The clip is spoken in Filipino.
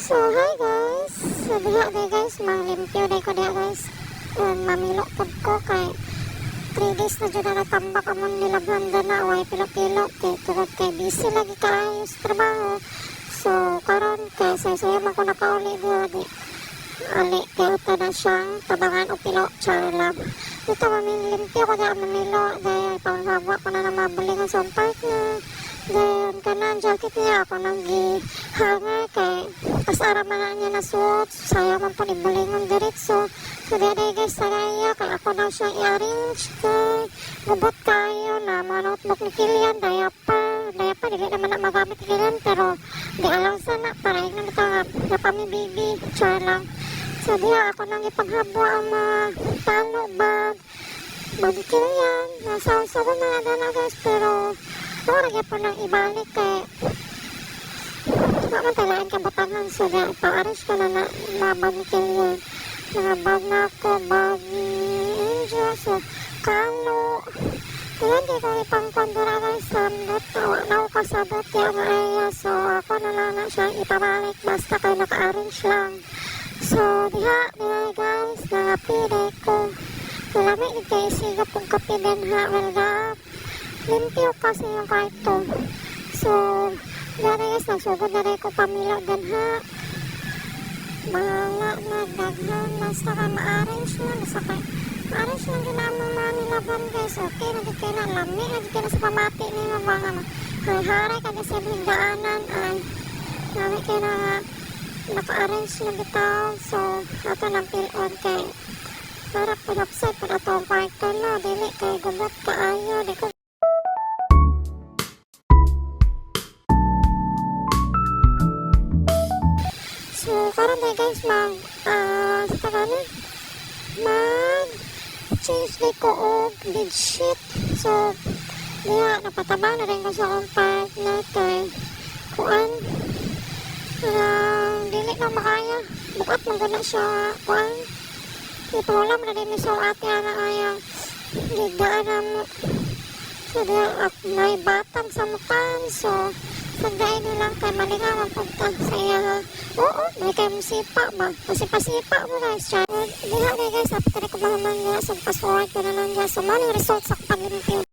So hi guys, so diha day guys, manglimpyo day ko diha guys. Mamilo pod ko kay 3 days na dyan na natambak amon nilabhan na way pilo-pilo kay tungod kay busy lagi kaayo sa trabaho. So karon kay saya man ko nakauli diha di ali kay ito na siyang tabangan o pilo charlab. Dito mamilimpyo ko diha mamilo dahil panghawa ko na mabulingan sa partner. Then kanan jacket niya ako nang gihanger kay tas araman na niya na suot sayang man po ibulingon diretso. So dede guys saraya kay ako na siya i-arrange kay gubot kayo na mga notebook ni Kilian diaper dili naman na magamit ni Kilian pero di alam sana para yun na pami baby char lang. So diya ako nang ipaghabwa ang mga talo bag ni Kilian nasa ko na guys pero lagi po nang ibalik kay naman talaan kabutanan so dahil pa-arrange ko na mabagin yun mga bag na ako, bag ni Angel so kalo kaya di ko ipangkondura guys sandot na ako kasabot yung aya so ako na lang na siya ipabalik basta kayo naka-arrange lang so diha guys nangapide ko malami kayo sigap kong kapiden ha well limpyo kasi yung karto. So, dara guys, nagsugod na rin ko pamilo din ha. Mga nagdaghan, basta ka ma-arrange na, basta ka ma-arrange na ginamang mga nilaban guys. Okay, nagit kayo na lami, nagit kayo na sa pamati ni mga hari ka kasi bigdaanan ay lami kayo na naka-arrange na bitaw. So, ato ng pil-on kay para pinapsay po na itong karto na, dili kay gubot kaayo, di ko so, karon tayo guys mag-change day ko og bedsheet. So, diya, napatabang na rin ko sa akong partner kay kuan. Dili na makaya. Bukat man gana siya kuan. Itulam na din sa ate na ayang gigdaan na mo. So, diya, may batang sa mutan. So, sagdain nilang kay malingawan pagtag sa iya. Oo, may kayo musipa ba? Kasi pasipa mo guys. Diha na guys, apatari ko ba naman niya. So, fast forward ko na lang niya. So, maling result sa pag-review.